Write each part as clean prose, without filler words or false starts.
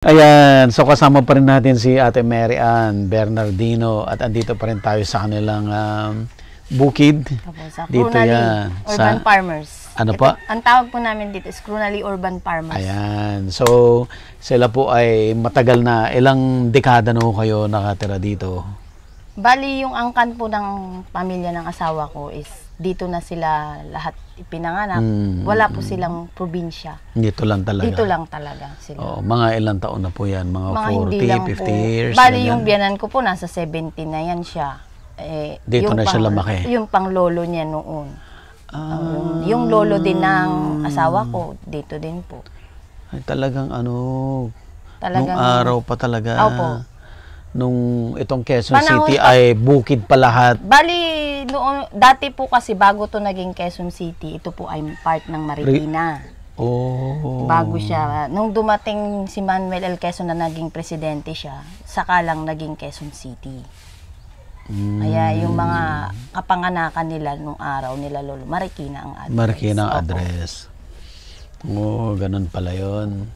Ayan, so kasama pa rin natin si Ate Mary Ann Bernardino at andito pa rin tayo sa kanilang bukid. Sa dito Krunali yan. Urban Farmers. Ano pa? Ang tawag po namin dito is Krunali Urban Farmers. Ayan, so sila po ay matagal na, ilang dekada na ho kayo nakatira dito? Bali, yung angkan po ng pamilya ng asawa ko is dito na sila lahat ipinanganak. Wala po silang probinsya. Dito lang talaga? Dito lang talaga sila. Oh, mga ilang taon na po yan? Mga 40, 50 years? Bali, yung biyanan ko po, nasa 70 na yan siya. Dito na siya lumaki? Yung pang lolo niya noon. Yung lolo din ng asawa ko, dito din po. Ay, talagang nung araw pa talaga. Opo. Nung itong Quezon City ay bukid pa lahat. Bali, dati po kasi bago to naging Quezon City, ito po ay part ng Marikina. Bago siya. Nung dumating si Manuel L. Quezon na naging presidente siya, saka lang naging Quezon City. Kaya yung mga kapanganakan nila nung araw nila lolo, Marikina ang address. Marikina ang address. Ganun pala yun.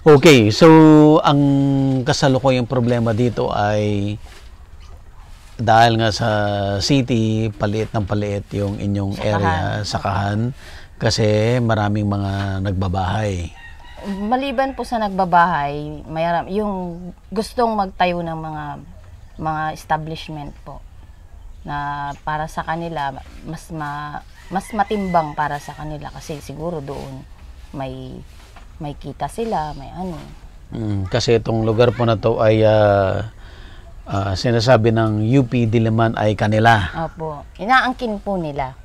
Okay, so ang kasalukuyang problema dito ay dahil nga sa city, paliit ng paliit yung inyong area, sakahan, kasi maraming mga nagbabahay. Maliban po sa nagbabahay, yung gustong magtayo ng mga establishment po na para sa kanila mas matimbang para sa kanila kasi siguro doon may kita sila, may ano. Kasi itong lugar po na to ay sinasabi ng UP Diliman ay kanila. Opo. Inaangkin po nila.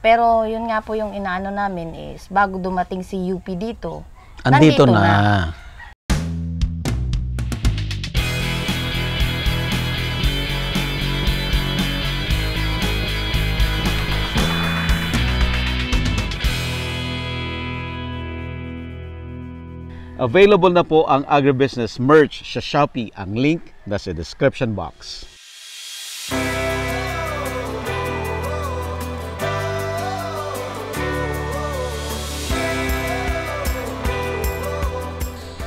Pero yun nga po yung inaano namin is bago dumating si UP dito, andito na. Available na po ang agribusiness merch sa Shopee. Ang link nasa description box.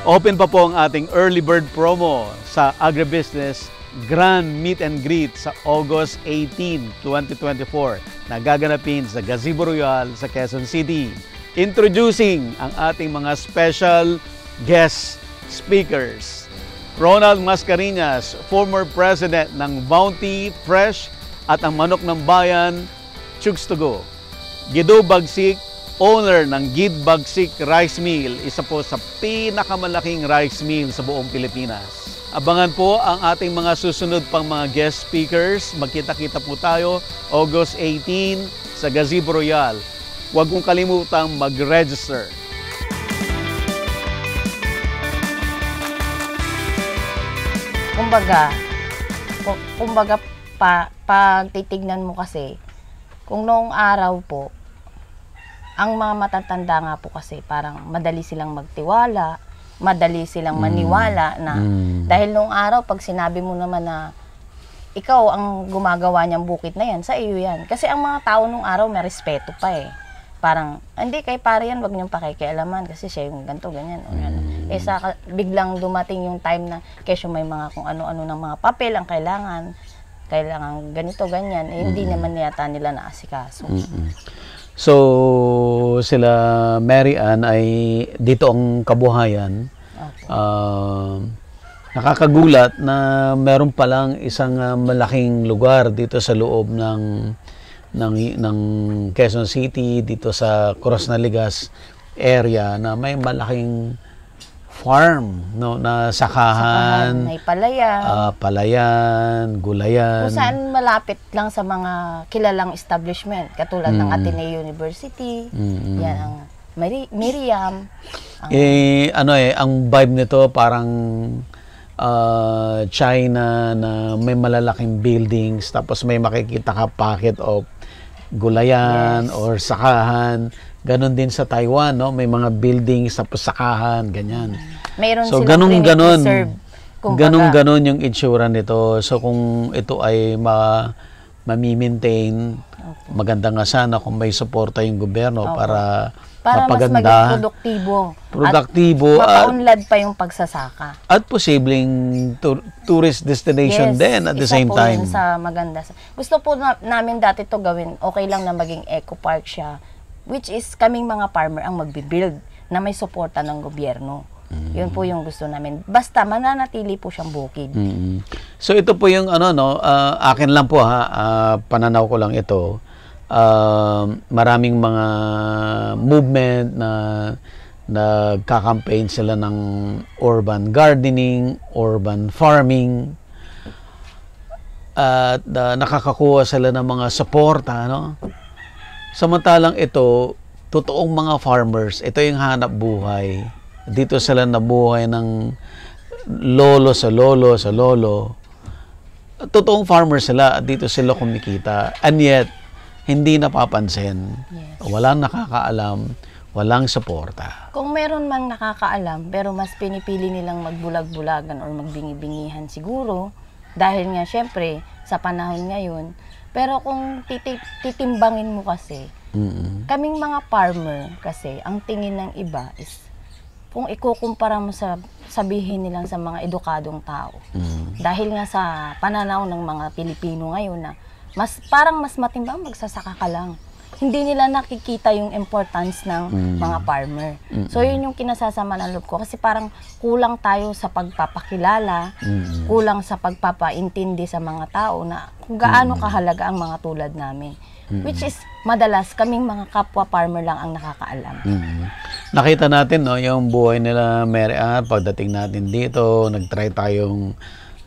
Open pa po ang ating early bird promo sa agribusiness Grand Meet and Greet sa August 18, 2024 na gaganapin sa Gazebo Royal sa Quezon City. Introducing ang ating mga special guest speakers. Ronald Mascareñas, former president ng Bounty Fresh at ang manok ng bayan, Chugs to Go. Guido Bagsik, owner ng Gid Bagsik Rice Mill, isa po sa pinakamalaking rice mill sa buong Pilipinas. Abangan po ang ating mga susunod pang mga guest speakers. Magkita-kita po tayo August 18 sa Gazebo Royal. Huwag kong kalimutang mag-register. Kumbaga pag titignan mo kasi, kung noong araw po, ang mga matatanda nga po kasi parang madali silang magtiwala, madali silang maniwala na dahil noong araw pag sinabi mo naman na ikaw ang gumagawa niyang bukid na yan, sa iyo yan. Kasi ang mga tao noong araw may respeto pa eh. Parang, hindi kay pare yan, wag niyong pakikialaman kasi siya yung ganito, ganyan. Biglang dumating yung time na kesyo may mga kung ano-ano ng mga papel ang kailangan ganito, ganyan. Hindi naman yata nila naasikaso. So, sila Mary Ann ay dito ang kabuhayan. Nakakagulat na meron palang isang malaking lugar dito sa loob ng Quezon City, dito sa Corosnaligas area na may malaking farm, no, na sakahan, may palayan, gulayan. Kung saan malapit lang sa mga kilalang establishment, katulad ng Ateneo University, yan ang Miriam. Ang vibe nito parang China na may malalaking buildings, tapos may makikita ka pocket of gulayan or sakahan. Ganon din sa Taiwan, no? May mga buildings tapos sakahan, ganyan. Mayroon so silang ganon yung itsura nito. So kung ito ay mamimaintain. Opo. Maganda nga sana kung may suporta yung gobyerno Opo. para Para mas maging mapaganda, produktibo. produktibo, At mapaunlad pa yung pagsasaka. at posibleng tourist destination din at the isa same po time. yun sa maganda. Gusto po namin dati to gawin, okay lang na maging eco park siya, which is kaming mga farmer ang magbibuild na may suporta ng gobyerno. Yun po yung gusto namin. Basta mananatili po siyang bukid. So ito po yung akin lang po pananaw ko lang ito. Maraming mga movement na nagka-campaign sila ng urban gardening, urban farming, at nakakakuha sila ng mga suporta, no? Samantalang ito, totoong mga farmers, ito yung hanap buhay. Dito sila nabuhay ng lolo sa lolo sa lolo. Totoong farmers sila at dito sila kumikita. And yet, hindi napapansin. Yes. Walang nakakaalam, walang suporta. Kung meron mang nakakaalam, pero mas pinipili nilang magbulag-bulagan or magbingi-bingihan siguro, dahil nga syempre, sa panahon ngayon. Pero kung titimbangin mo kasi, kaming mga farmer kasi, ang tingin ng iba is, kung ikukumpara mo sa sabihin nilang sa mga edukadong tao, dahil nga sa pananaw ng mga Pilipino ngayon na, parang mas matimbang magsasaka ka lang. Hindi nila nakikita yung importance ng mga farmer. So yun yung kinasasama ng loob ko kasi parang kulang tayo sa pagpapakilala, kulang sa pagpapaintindi sa mga tao na kung gaano kahalaga ang mga tulad namin. Which is madalas kaming mga kapwa farmer lang ang nakakaalam. Nakita natin no yung buhay nila Mary Ann pagdating natin dito, nagtry tayong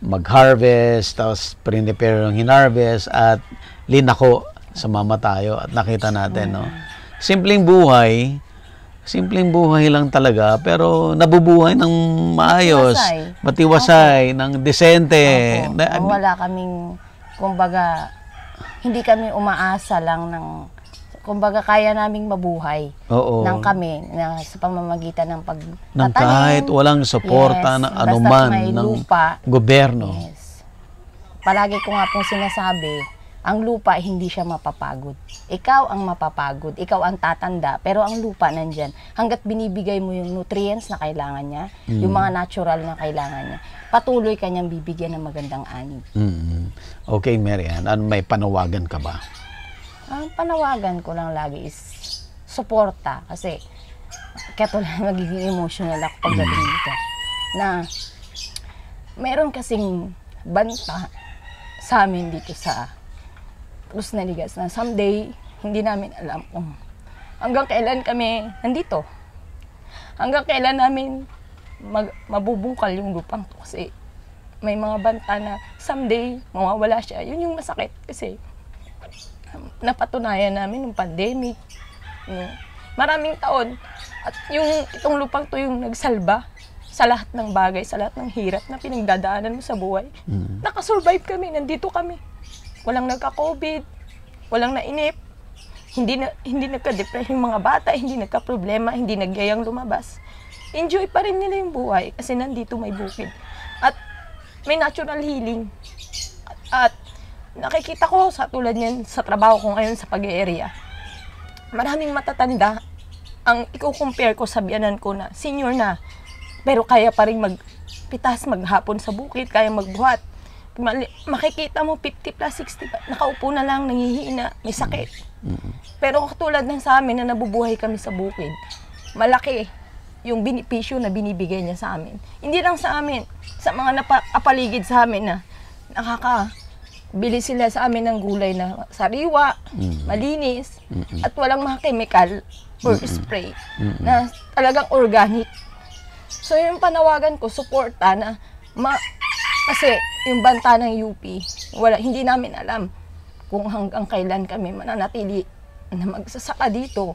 mag-harvest, tapos prepare yung hinarvest at linako sa mama tayo at nakita natin, no? Simpleng buhay lang talaga, pero nabubuhay ng maayos, matiwasay, ng desente. Wala kaming, kumbaga, hindi kami umaasa lang ng, kumbaga, kaya naming mabuhay ng kami na sa pamamagitan ng pagtatanim. Kahit walang suporta ng anuman ng gobyerno. Yes. Palagi ko nga pong sinasabi, ang lupa hindi siya mapapagod. Ikaw ang mapapagod, ikaw ang tatanda, pero ang lupa nandyan. Hanggat binibigay mo yung nutrients na kailangan niya, yung mga natural na kailangan niya, patuloy kanyang bibigyan ng magandang ani. Okay, Mary Ann, may panawagan ka ba? Ang panawagan ko lang lagi is suporta kasi kaya tuloy magiging emotional ako pagdating dito na meron kasing banta sa amin dito sa Cruz Naligas na someday hindi namin alam kung hanggang kailan kami nandito, hanggang kailan namin mabubungkal yung lupang to kasi may mga banta na someday mawawala siya. Yun yung masakit kasi napatunayan namin ng pandemic, maraming taon at itong lupang to yung nagsalba sa lahat ng bagay, sa lahat ng hirap na pinagdadaanan mo sa buhay. Nakasurvive kami, nandito kami. Walang nagka-COVID, walang nainip, hindi nagka-depress yung mga bata, hindi nagka-problema, hindi nagyayang lumabas. Enjoy pa rin nila yung buhay kasi nandito may bukid. At may natural healing. At nakikita ko sa tulad niyan sa trabaho ko ngayon sa pag-area. Maraming matatanda ang i-compare ko sa biyanan ko na senior na pero kaya pa rin magpitas, maghapon sa bukid, kaya magbuhat. Makikita mo 50 plus 60 pa, nakaupo na lang, nangihina, may sakit. Pero katulad ng sa amin na nabubuhay kami sa bukid, malaki yung benepisyo na binibigay niya sa amin. Hindi lang sa amin, sa mga napapaligid sa amin na bili sila sa amin ng gulay na sariwa, malinis, at walang mga chemical or spray na talagang organic. So yung panawagan ko, suporta na kasi yung banta ng UP, hindi namin alam kung hanggang kailan kami mananatili na magsasaka dito.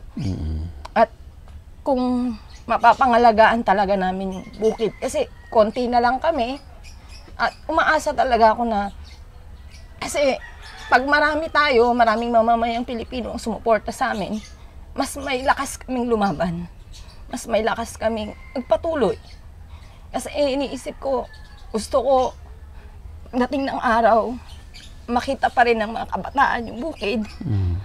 At kung mapapangalagaan talaga namin yung bukid. Kasi konti na lang kami at umaasa talaga ako na kasi pag marami tayo, maraming mamamayang Pilipino ang sumuporta sa amin, mas may lakas kaming lumaban. Mas may lakas kaming magpatuloy. Kasi iniisip ko, gusto ko dating ng araw, makita pa rin ng mga kabataan yung bukid.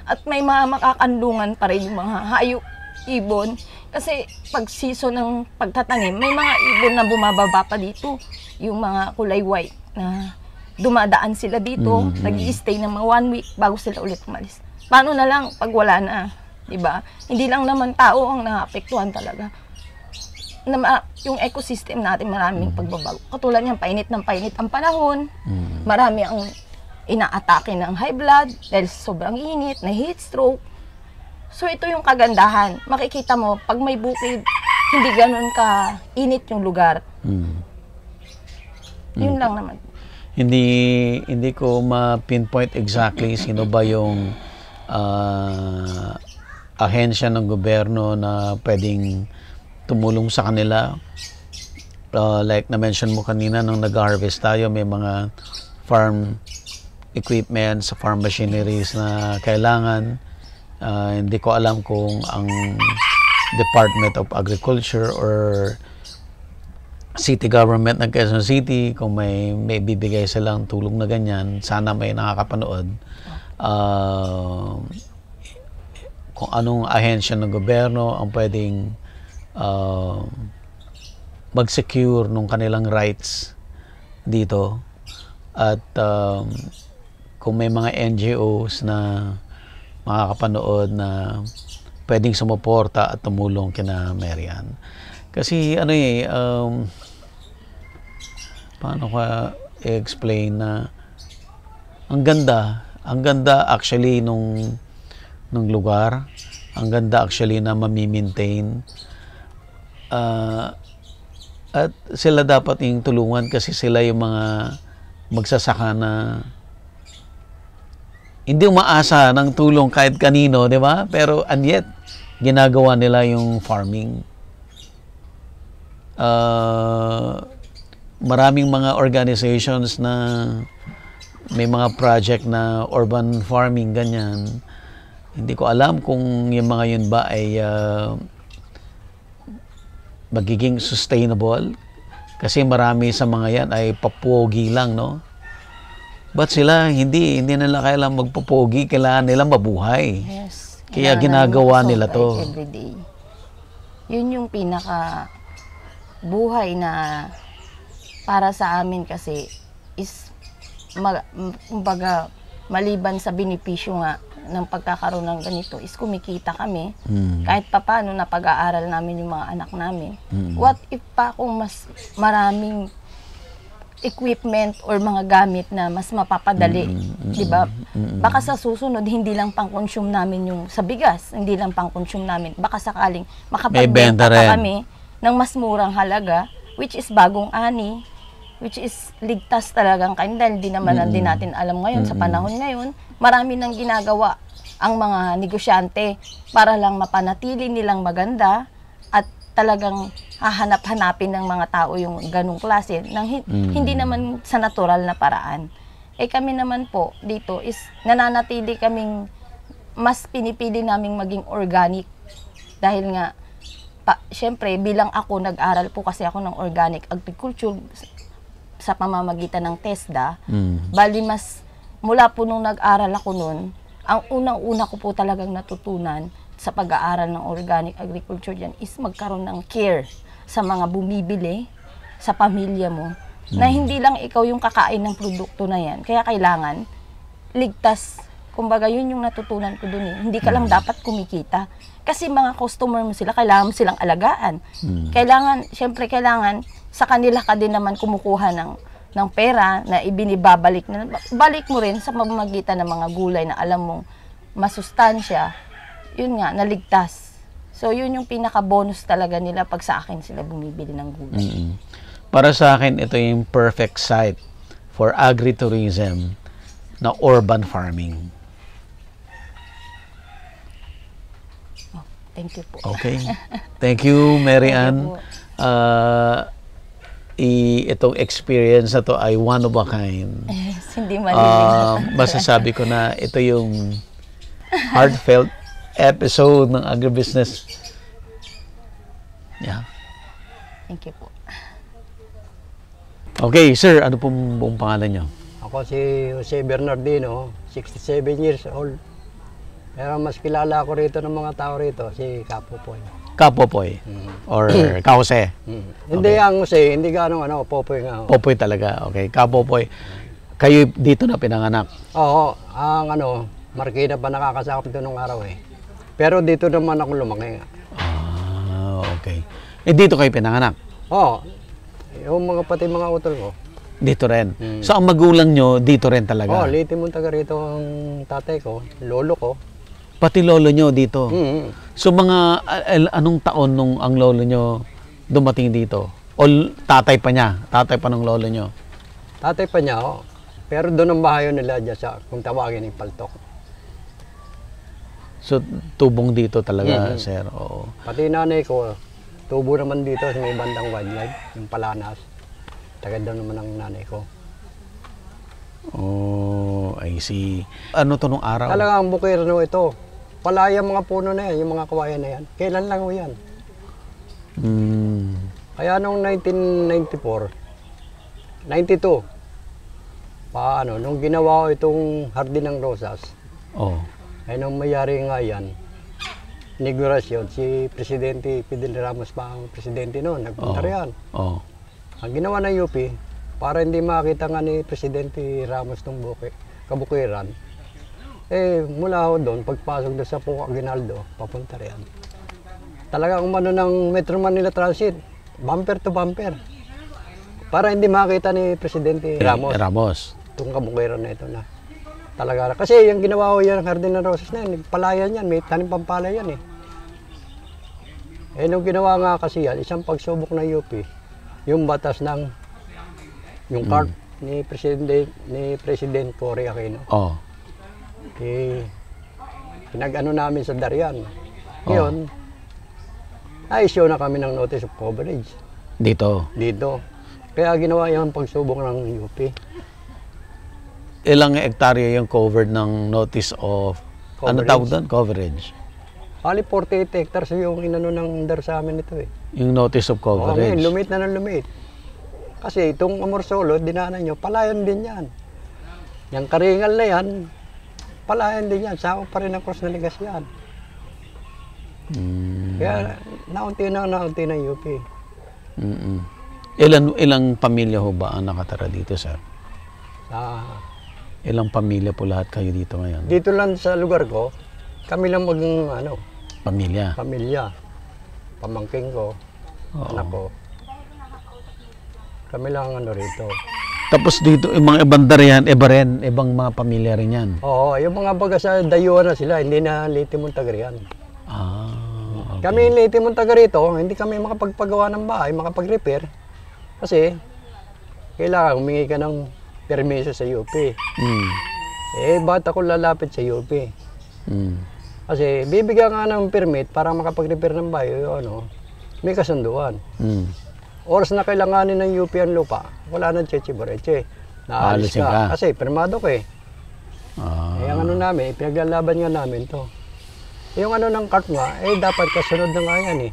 At may mga makakanlungan pa rin yung mga hayop, ibon. Kasi pag season ng pagtatanim, may mga ibon na bumababa pa dito. Yung mga kulay white na dumadaan sila dito, nag-i-stay ng mga 1 week bago sila ulit umalis. Paano na lang pag wala na, di ba? Hindi lang naman tao ang naapektuhan talaga. Yung ecosystem natin maraming pagbabago. Katulad niyan, painit ng painit ang panahon. Marami ang inaatake ng high blood dahil sobrang init, na heat stroke. So ito yung kagandahan. Makikita mo, pag may bukid, hindi ganun ka init yung lugar. Yun lang naman. Hindi ko ma-pinpoint exactly sino ba yung ahensya ng gobyerno na pwedeng tumulong sa kanila. Like na-mention mo kanina, nung nag-harvest tayo, may mga farm equipment, sa farm machineries na kailangan. Hindi ko alam kung ang Department of Agriculture or city government ng Quezon City, kung may bibigay silang tulong na ganyan, sana may nakakapanood. Kung anong ahensya ng gobyerno ang pwedeng mag-secure nung kanilang rights dito. At kung may mga NGOs na makakapanood na pwedeng sumuporta at tumulong kina Marian. Kasi paano ko i-explain na ang ganda actually nung lugar, ang ganda actually na mami-maintain. At sila dapat yung tulungan kasi sila yung mga magsasaka na hindi umaasa ng tulong kahit kanino, di ba? Pero and yet, ginagawa nila yung farming. Maraming mga organizations na may mga project na urban farming, ganyan. Hindi ko alam kung yung mga yun ba ay magiging sustainable. Kasi marami sa mga yan ay papogi lang, no? But sila, hindi nila kailangan magpapogi, kailangan nila mabuhay. Yes. Kaya ginagawa nila to. Everyday. Yun yung pinaka buhay na para sa amin kasi is kumbaga maliban sa benepisyo nga ng pagkakaroon ng ganito is kumikita kami. Kahit papaano na pag-aaral namin yung mga anak namin. What if pa kung mas maraming equipment or mga gamit na mas mapapadali, di ba? Baka sa susunod, hindi lang pang-consume namin yung sa bigas, hindi lang pang-consume namin. Baka sakaling makapagbenta pa kami ng mas murang halaga, which is bagong ani, which is ligtas talagang kain dahil di naman din natin alam ngayon, sa panahon ngayon, marami nang ginagawa ang mga negosyante para lang mapanatili nilang maganda at talagang hahanap-hanapin ng mga tao yung ganong klase ng hindi naman sa natural na paraan. Eh kami naman po dito is nananatili kaming mas pinipili naming maging organic dahil nga syempre bilang ako nag-aral po kasi ako ng organic agriculture sa pamamagitan ng TESDA. Bali mas mula po nung nag-aral ako noon, ang unang-una ko po talagang natutunan sa pag-aaral ng organic agriculture dyan is magkaroon ng care sa mga bumibili, sa pamilya mo, na hindi lang ikaw yung kakain ng produkto na yan. Kaya kailangan ligtas. Kumbaga, yun yung natutunan ko dun eh. Hindi ka lang dapat kumikita. Kasi mga customer mo sila, kailangan mo silang alagaan. Siyempre kailangan, sa kanila ka din naman kumukuha ng pera na ibinibabalik. Balik mo rin sa pamamagitan ng mga gulay na alam mong masustansya. Yun nga, naligtas. So, yun yung pinaka-bonus talaga nila pag sa akin sila bumibili ng gulay. Para sa akin, ito yung perfect site for agritourism na urban farming. Oh, thank you po. Okay. Thank you, Marian. Itong experience na to ay one of a kind. Yes, hindi malilimutan. Masasabi ko na ito yung heartfelt episode ng agribusiness. Yeah. Thank you po. Okay, sir, ano pong buong pangalan niyo? Ako si Jose Bernardino, 67 years old. Pero mas kilala ako rito ng mga tao rito, si Kapopoy. Kapopoy or Kause. Hindi ang Jose, hindi ganong Popoy nga. Popoy talaga. Okay, Kapopoy. Kayo dito na pinanganak. Oo, ang Marikina pa nakakasakop doon nung araw eh. Pero dito naman ako lumaki nga. Ah, okay. Dito kayo pinanganak? Oo, yung pati mga utol ko. Dito rin. So ang magulang nyo dito rin talaga? Oo, liti mo taga rito ang tatay ko, lolo ko. Pati lolo nyo dito? Mm-hmm. So mga anong taon nung ang lolo nyo dumating dito? O tatay pa niya? Tatay pa ng lolo nyo? Tatay pa niya, oo. Pero doon ang bahayo nila dyan sa, kung tawagin yung Paltok. So tubong dito talaga, sir? Oo. Pati nanay ko, tubo naman dito sa may bandang wildlife, yung Palanas. Taga doon naman ang nanay ko. Oh, I see. Ano to nung araw? Talagang bukirno ito. Palaya mga puno na yan, yung mga kawayan na yan. Kailan lang ho yan? Kaya noong 1994, 92, nung ginawa ko itong Hardin ng Rosas, ay nung mayari nga yan, inaugurasyon, si Presidente Fidel Ramos pa ang presidente noon, nagpunta riyan. Ang ginawa ng UP, para hindi makita nga ni Presidente Ramos ng kabukiran, mula ho doon, pagpasok doon sa Puka Aguinaldo, papunta riyan. Talagang umano ng Metro Manila Transit, bumper to bumper. Para hindi makita ni Presidente Ramos. Itong kabukiran na ito na. Talaga. Kasi yung ginawa ko yan, Hardin ng Rosas na yan, palayan yan, may tanim pampala yan eh. Nung ginawa nga kasi yan, isang pagsubok ng UP, yung batas ng, yung cart ni President Cory Aquino. Pinag-ano namin sa Darian. Ngayon, na-issue na kami ng notice of coverage. Dito? Dito. Kaya ginawa yung pagsubok ng UP. Ilang hektarya yung covered ng notice of, ano tawag doon? Coverage? Bali 48 hectares yung inano ng dar sa amin ito eh. Yung notice of coverage? Oo, lumit na ng lumit. Kasi itong Amorsolo, dinaanan nyo, palayan din yan. Yung Karingal na yan, palayan din yan. Sako pa rin ang Cross na Ligas yan. Kaya naunti na UP. Ilang pamilya ho ba ang nakatara dito, sir? Ilang pamilya po lahat kayo dito ngayon? Dito lang sa lugar ko, kami lang Pamilya? Pamilya. Pamangking ko, anak ko. Kami lang rito. Tapos dito, yung mga ibang darihan, ibang mga pamilya rin yan? Oo, yung mga baga sa dayuhan na sila, hindi na Leyte Montagarian. Okay. Kami Leyte Montagarito, hindi kami makapagpagawa ng bahay, makapag-repair. Kasi, kailangan humingi ka ng permiso sa UP. Ba't ako lalapit sa UP? Kasi bibigyan nga ng permit para makapag-repair ng bahay, may kasunduan. Oras na kailanganin ng UP ang lupa, wala nang cheche-boreche. Naalis ka. Kasi permado ko eh. Ang namin, pinaglalaban nga namin to. Yung ng cart nga, dapat kasunod na nga yan eh.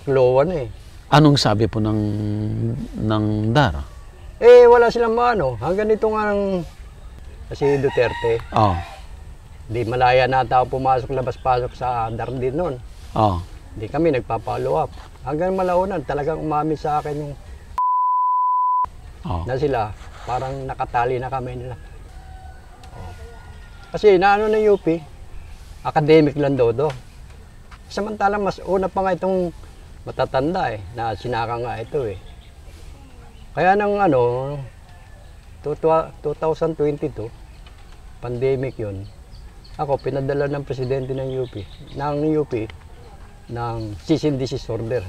Klowa na eh. Anong sabi po ng DAR? Wala silang hanggang ito nga si Duterte. Di malaya na tao pumasok, labas-pasok sa DAR din noon. Di kami nagpa-follow up. Hanggang malaunan, talagang umamin sa akin yung na sila, parang nakatali na kami nila. Kasi naano ng UP, academic lang daw do. Samantalang mas una pa nga itong matatanda na sinaka nga ito eh. Kaya ng 2022, pandemic yun, ako pinadala ng presidente ng UP, ng cease and desist order.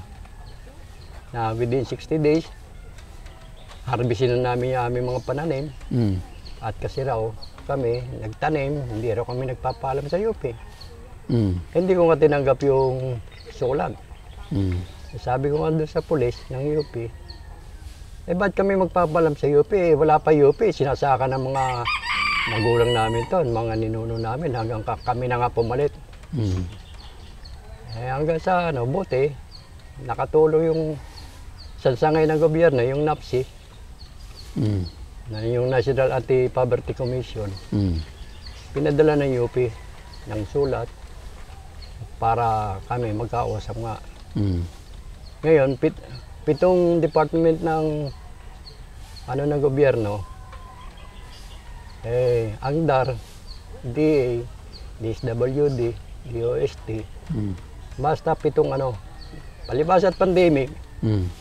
Na within 60 days, harvestin na namin yung aming mga pananim. At kasi raw kami nagtanim, hindi raw kami nagpapaalam sa UP. Hindi ko nga tinanggap yung sulat. Sabi ko nga doon sa pulis ng UP, ba't kami magpapalam sa UP? Wala pa UP, sinasaka ng mga magulang namin to, mga ninuno namin, hanggang kami na nga pumalit. Hanggang sa buti, nakatulong yung sansangay ng gobyerno, yung NAPSI. na yung National Anti-Poverty Commission, Mm. pinadala ng UP ng sulat para kami magkausap nga. Mm. Ngayon, pitong department ng ng gobyerno, ANGDAR, DA, DSWD, DOST, basta pitong palibas at pandemic, Mm.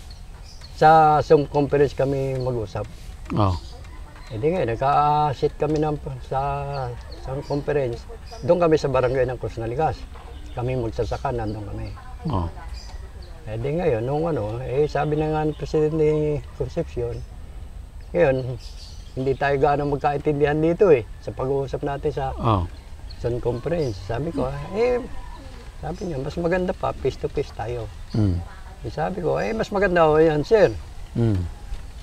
sa Zoom conference kami mag-usap. Oh. Hindi nga, nagka-sit kami sa conference. Doon kami sa barangay ng Cruz Naligas. Kami magsasaka, nandun kami. Oh. Di ngayon, nung sabi na nga ng Presidente ni Concepcion, ngayon, hindi tayo gaano magkaintindihan dito sa pag-uusap natin sa Oh. Zoom conference. Sabi ko, sabi niya, mas maganda pa, face-to-face tayo. Mm. Sabi ko, mas maganda yan, sir. Mm.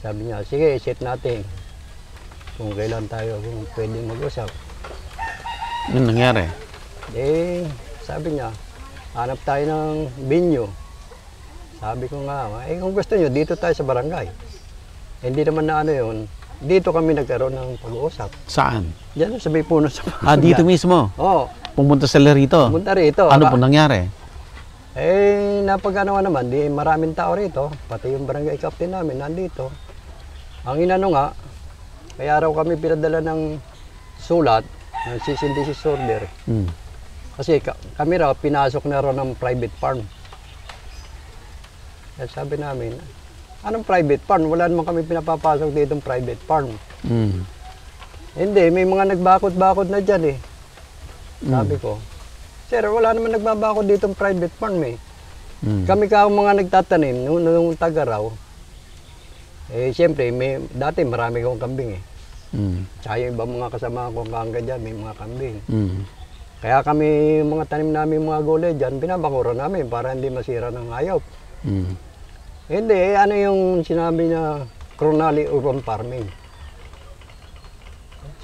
Sabi niya, sige, set natin. Kung kailan tayo kung pwedeng mag-usap. Yun nangyari? Sabi niya, hanap tayo ng venue. Sabi ko nga, kung gusto niyo, dito tayo sa barangay. Hindi naman na yun. Dito kami nagkaroon ng pag-uusap. Saan? Diyan sa may puno sa Dito mismo? Oo. Pumunta sila rito? Pumunta rito. Ano po nangyari? Napagano naman, maraming tao rito. Pati yung barangay captain namin, nandito. Ang inano nga, kaya raw kami pinadala ng sulat, ng cease and desist order. Mm. Kasi kami raw, pinasok na raw ng private farm. Kaya sabi namin, anong private farm? Wala naman kami pinapapasok dito ng private farm. Mm. Hindi, may mga nagbakot-bakot na dyan Sabi ko, sir, wala naman nagbabakot dito ng private farm Mm. Kami mga nagtatanim, nung taga raw, siyempre, dati marami akong kambing Mm. Tsaka yung ibang mga kasama ko hanggang dyan, may mga kambing. Mm. Kaya kami, mga tanim namin mga gulay dyan, binabakura namin para hindi masira ng hayop. Mm. Hindi, ano yung sinabi niya, Cronali Urban Farming.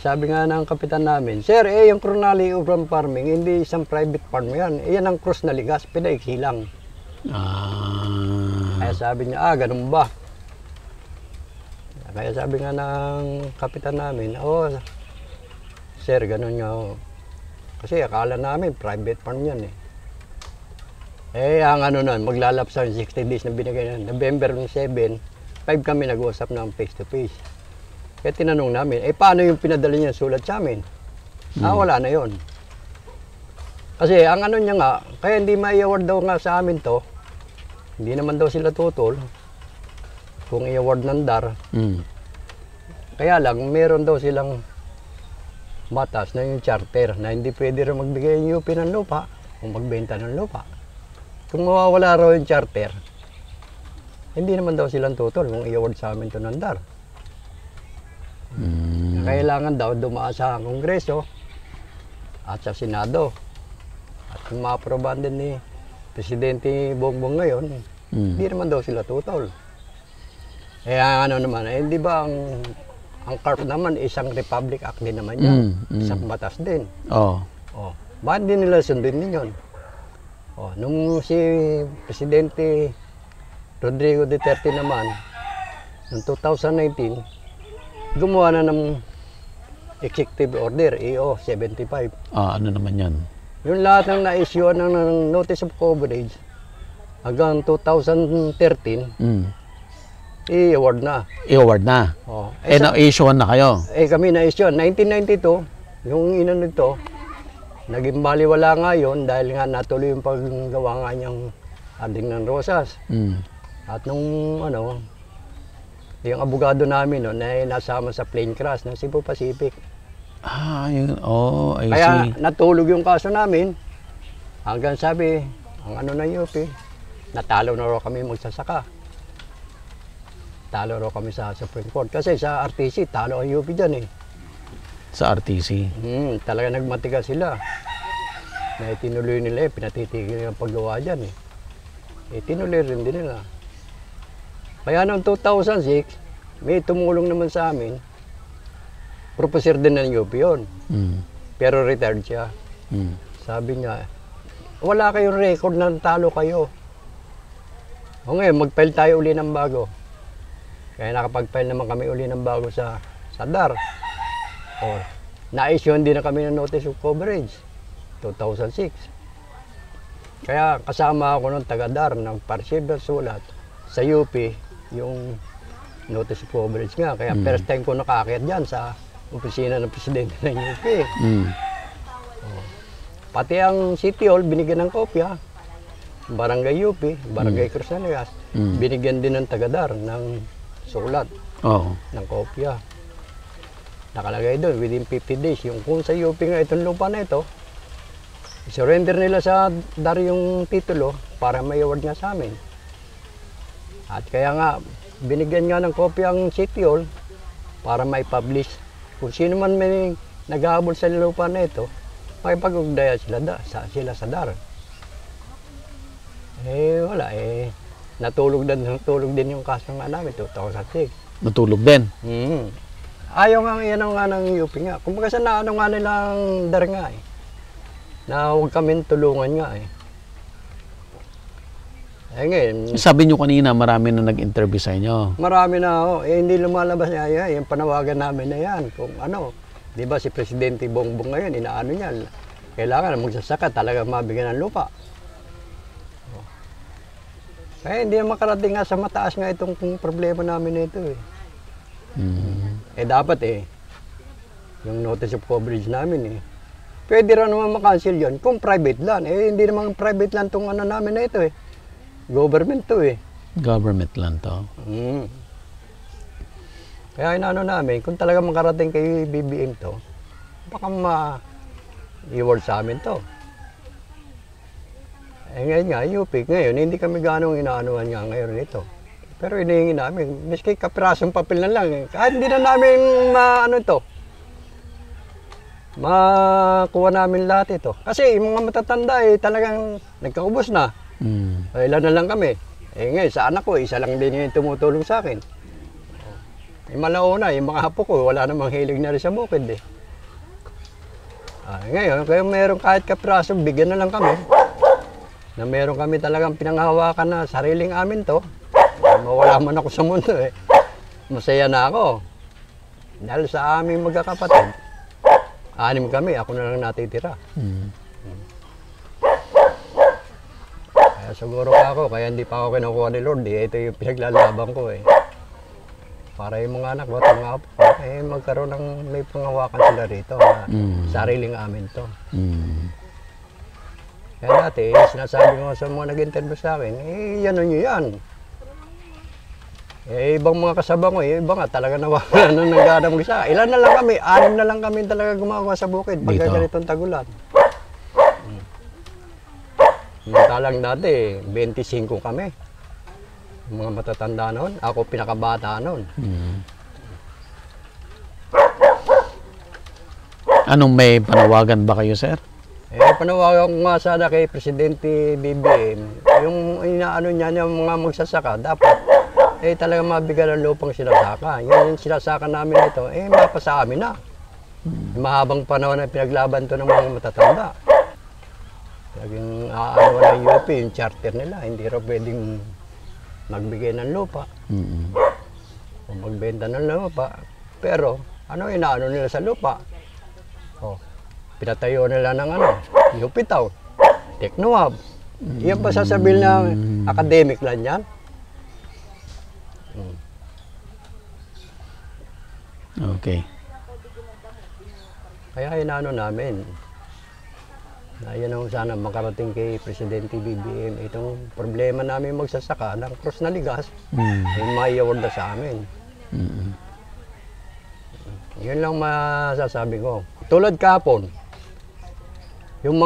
Sabi nga ng kapitan namin, sir, yung Cronali Urban Farming, hindi isang private farm yan. Yan ang Cruz Naligas, pinaiksi lang. Kaya sabi niya, ganun ba? Kaya sabi nga ng kapitan namin, sir, ganun nga. Kasi akala namin, private farm yan ang maglalapsa ng 60 days na binigay na November 7, 5 kami nag-usap ng face-to-face. Kaya tinanong namin, paano yung pinadala niya sulat sa amin? Wala na yon. Kasi ang niya nga, kaya hindi ma-i-award daw nga sa amin to, hindi naman daw sila tutol kung i-award ng DAR. Mm. Kaya lang, meron daw silang batas na yung charter na hindi pwede rin magbigay yung UP ng lupa o magbenta ng lupa. Kung mawawala raw yung charter, hindi naman daw silang tutol kung i-award sa amin to ng DAR. Kailangan daw dumaan sa Kongreso at sa Senado. At kung ma-aprobahan din ni Presidente Bongbong ngayon, hindi naman daw sila tutol. Kaya di ba ang CARP naman isang Republic Act din naman yan. Isang batas din. Bakit din nila sundin din yun? Nung si Presidente Rodrigo Duterte naman, noong 2019, gumawa na ng Executive Order, EO 75. Ano naman yan? Yung lahat ng na-issue ng Notice of Coverage hanggang 2013, i-award na. I-award na? Na-issuean na kayo? Kami na-issue. 1992, yung nito, naging baliwala nga yun dahil nga natuloy yung paggawa nga niyang Harding ng Rosas. At nung yung abogado namin nasama sa plane crash ng Cebu Pacific. Yun. I Kaya see. natulog yung kaso namin. Hanggang sabi, ang ng UP, natalo na raw kami magsasaka. Talo raw kami sa Supreme Court. Kasi sa RTC, talo ang UP dyan Sa RTC? Talaga nagmatigas sila. Na itinuloy nila pinatitigil yung paggawa dyan Itinuloy rin din nila. Kaya noong 2006, may tumulong naman sa amin. Professor din ng UP yun. Pero retired siya. Sabi niya, wala kayong record na talo kayo. Ngayon, mag-file tayo uli ng bago. Kaya nakapag-file naman kami uli ng bago sa sa DAR. O, na-issue din na kami ng notice of coverage, 2006. Kaya kasama ako ng taga-DAR, nag-receive ng sulat sa UP, yung notice of coverage nga. Kaya first time ko nakakit dyan sa opisina ng presidente ng UP. Pati ang City Hall, binigyan ng kopya. Barangay UP, Barangay Cruzanegas, binigyan din ng taga-DAR ng sulat, ng kopya. Nakalagay doon, within 50 days. Yung kung sa UP nga itong lupa na ito, surrender nila sa DAR yung titulo para may award nga sa amin. At kaya nga, binigyan nga ng kopya ang City Hall para may publish. Kung sino man may naghahabol sa lupa na ito, makipag-ugdaya sila sa DAR. Wala natulog din yung kaso nga namin, 2006. Natulog din? Ayaw nga yan nga ng UP nga. Kumbaga sa naano nga nilang DAR nga na huwag kami tulungan nga ngayon, sabi nyo kanina, marami na nag-interview sa inyo. Marami na, hindi lumalabas niya yung panawagan namin na yan. Kung di ba si Presidente Bongbong ngayon, inaano niya, kailangan magsasaka talaga mabigyan ng lupa. Kaya hindi na makarating nga sa mataas nga itong problema namin na ito dapat yung notice of coverage namin pwede rin naman makancel yun kung private land. Hindi naman private land itong namin na ito Government to Government land to. Kaya inaano namin, kung talaga makarating kay BBM to, baka ma-award sa amin to. Ngayon nga, UP, ngayon, hindi kami ganong inaanuhan nga ngayon ito. Pero hinihingi namin, miski kapirasong papel na lang. Kahit hindi na namin makuha namin lahat ito. Kasi yung mga matatanda talagang nagkaubos na. Ilan na lang kami. Ngayon, sa anak ko, isa lang din yung tumutulong sa akin. Malauna, yung mga apo ko, wala namang hilig na rin sa bukid ngayon, kaya meron kahit kapirasong, bigyan na lang kami. Na meron kami talagang pinanghawakan na sariling amin to. Mawala man ako sa mundo Masaya na ako. Dahil sa aming magkakapatid, 6 kami, ako na lang natitira. Kaya siguro ako, kaya hindi pa ako kinukuha ni Lord. Ito yung pinaglalaban ko Para yung mga anak ko, magkaroon ng may panghawakan sila rito na sariling amin to. Kaya dati, sinasabi ko sa mga nag-interview sa akin, yan nyo yan. Ibang mga kasabang ko, iba nga talaga nawala nung nag-aadam sa ilan na lang kami, 6 na lang kami talaga gumagawa sa bukid pagka ganitong tagulan. Talang dati, 25 kami. Mga matatanda noon, ako pinakabata noon. Anong may panawagan ba kayo, sir? Panawagan ko nga sana kay Presidente BBM, yung inaano niya yung mga magsasaka, dapat talaga mabigyan ng lupang sinasaka. Yung sinasaka namin ito, mapasa amin na. Mahabang panahon na pinaglaban to ng mga matatanda. Laging aano ng UP, yung charter nila, hindi rin pwedeng magbigay ng lupa. O magbenta ng lupa. Pero, inaano nila sa lupa? Pinatayo nila ng UP Town, Techno-Hub. Yan pa sasabihin na academic lang yan? Okay. Kaya inaano namin, na yan ang sana makarating kay Presidente BBM, itong problema namin magsasaka ng Cruz na Ligas, may award na sa amin. Yun lang masasabi ko. Tulad kahapon, yung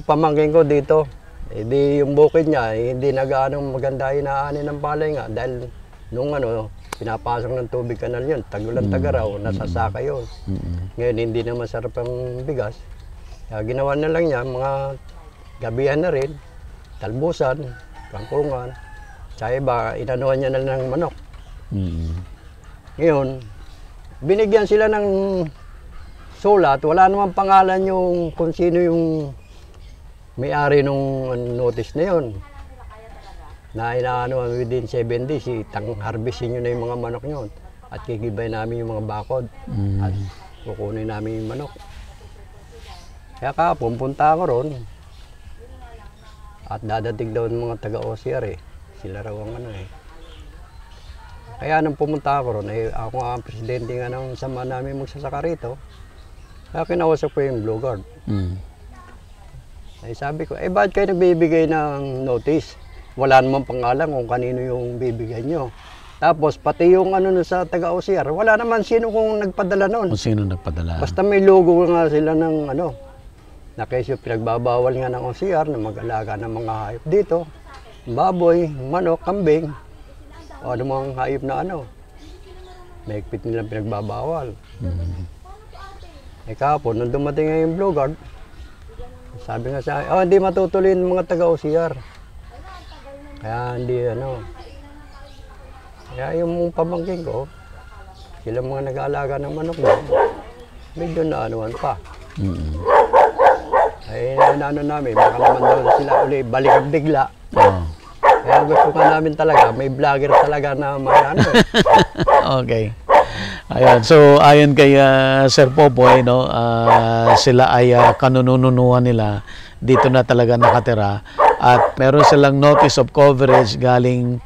pamangkin ko dito, yung bukid niya, hindi nag-aanong maganda inaani ng palay nga dahil nung pinapasok ng tubig kanal yun, tagulan tagaraw, nasasaka yun. Ngayon hindi na masarap ang bigas. Kaya ginawa na lang niya, mga gabihan na rin, talbusan, kangkungan, tsaka iba, inanuhan niya na lang ng manok. Ngayon, binigyan sila ng sulat, wala namang pangalan yung kung sino yung may-ari nung notice na yun. Na inaano within 7 days, harvestin nyo na yung mga manok nyo. At kikibay namin yung mga bakod. At kukunin namin yung manok. Kaya kahapon, punta ako ron. At dadating daw ng mga taga-OCR eh. Sila raw ang ano eh. Kaya nung pumunta ako ron, eh, ako nga ang presidente nga ng sama namin magsasaka rito. Kaya kinausap ko yung Blue Guard. Ay sabi ko, eh bakit kayo nagbibigay ng notice? Wala namang pangalan kung kanino yung bibigyan nyo. Tapos pati yung ano sa taga-OCR, wala naman sino kung nagpadala noon. Kung sino nagpadala. Basta may logo nga sila ng ano, na kesyo pinagbabawal nga ng OCR na mag-alaga ng mga hayop dito. Baboy, manok, kambing, o ano mga hayop na ano. Mahigpit nilang pinagbabawal. Eh kahapon, nung dumating nga yung Blue Guard, sabi nga sa akin, oh, hindi matutuloy ng mga taga-OCR. Kaya hindi ano. Kaya yung pamangkin ko, sila mga nag-aalaga ng manok doon, medyo naanuhan pa. Ay naano namin, baka naman daw sila uli balikan bigla. Kaya gusto ka namin talaga, may vlogger talaga na may ano. Okay. Ayan, so ayon kay Sir Popoy, no, sila ay kanununuhan nila dito na talaga nakatira at meron silang notice of coverage galing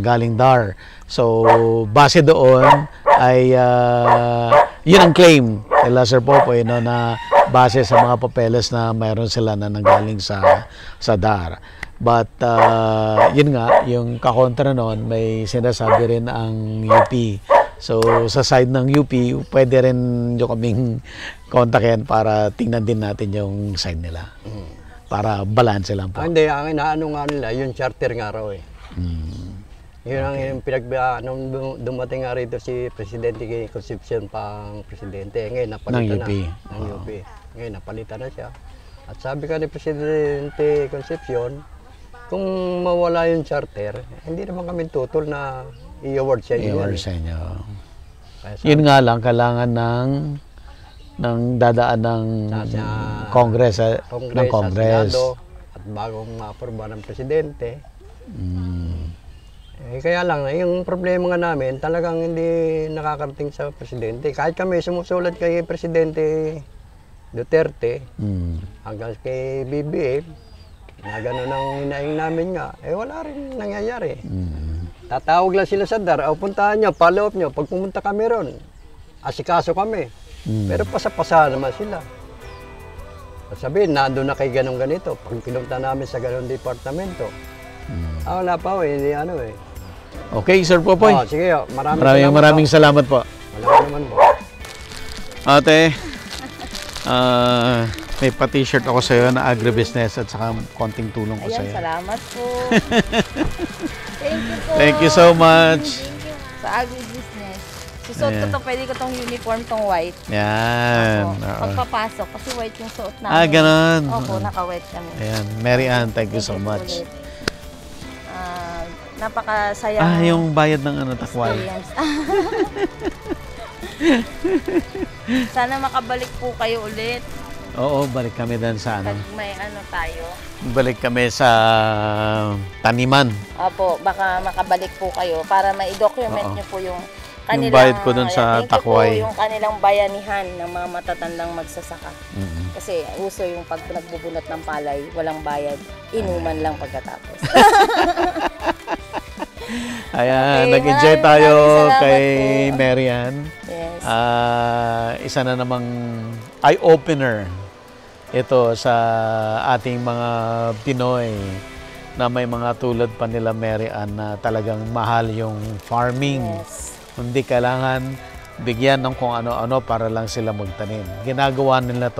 galing DAR. So base doon ay yun ang claim nila Sir Popoy, no, na base sa mga papeles na mayroon sila na nanggaling sa DAR. But yun nga, yung kakontra noon, may sinasabi rin ang UP. So sa side ng UP, pwede rin yung kaming kontakin para tingnan din natin yung side nila. Para balance lang po. Hindi, ang inaano nga nila, yung charter nga raw eh. Yun ang nung dumating nga rito si Presidente Concepcion pang Presidente. Ngayon napalitan ng UP. Ng UP. Ngayon napalitan na siya. At sabi ka ni Presidente Concepcion, kung mawala yung charter, hindi naman kami tutol na i-award sa inyo. I-award sa inyo. Yun nga lang, kailangan ng dadaan ng Congress. Ng Congress. Senado, at bagong ma-aproba ng Presidente. Eh, kaya lang, yung problema nga namin, talagang hindi nakakarating sa Presidente. Kahit kami sumusulat kay Presidente Duterte, hanggang kay BBM, na gano'n ang hinaing namin nga, eh wala rin nangyayari. Tatawag lang sila sa DAR, o puntahan nyo, follow up nyo, pag pumunta kami ron, asikaso kami. Pero pasa-pasa naman sila. At sabihin, nandun na kay ganun ganito, pag pinunta namin sa ganun departamento, wala pa hindi ano eh. Okay, Sir Popoy. Sige, maraming salamat po. Wala naman po. Ate, may pa-t-shirt ako sa iyo na agribusiness at saka konting tulong ko sa iyo. Ayan, salamat po. Thank you po. Thank you so much. Thank you. Sa agribusiness. Susuot ko to, pwede ko tong uniform, tong white. Yan. Pagpapasok, kasi white yung suot namin. Ganun. Opo, naka-white kami. Ayan. Mary Ann, thank you so much. Napakasaya. Yung bayad ng takwal. Sana makabalik po kayo ulit. Oo, balik kami dan sa Pag may tayo. Balik kami sa taniman. Opo, baka makabalik po kayo para ma-document nyo po yung kanilang, yung bayad ko dun sa takway. Po, yung kanilang bayanihan ng mga matatandang magsasaka. Kasi uso yung pag nagbubunot ng palay, walang bayad, inuman lang pagkatapos. Ayan, nag-enjoy tayo kay Mary Ann. Yes. Isa na namang eye-opener ito sa ating mga Pinoy na may mga tulad pa nila Mary Ann na talagang mahal yung farming. Yes. Hindi kailangan bigyan ng kung ano-ano para lang sila magtanim. Ginagawa nila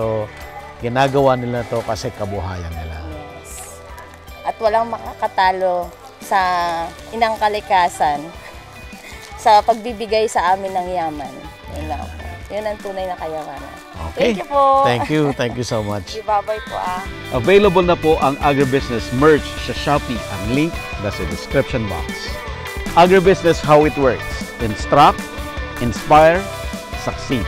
to kasi kabuhayan nila. Yes. At walang makakatalo sa inang kalikasan sa pagbibigay sa amin ng yaman. Yun lang po. Yun ang tunay na kayamanan. Okay. Thank you po. Thank you so much. Bye-bye po Available na po ang agribusiness merch sa Shopee. Ang link nasa description box. Agribusiness, how it works. Instruct, inspire, succeed.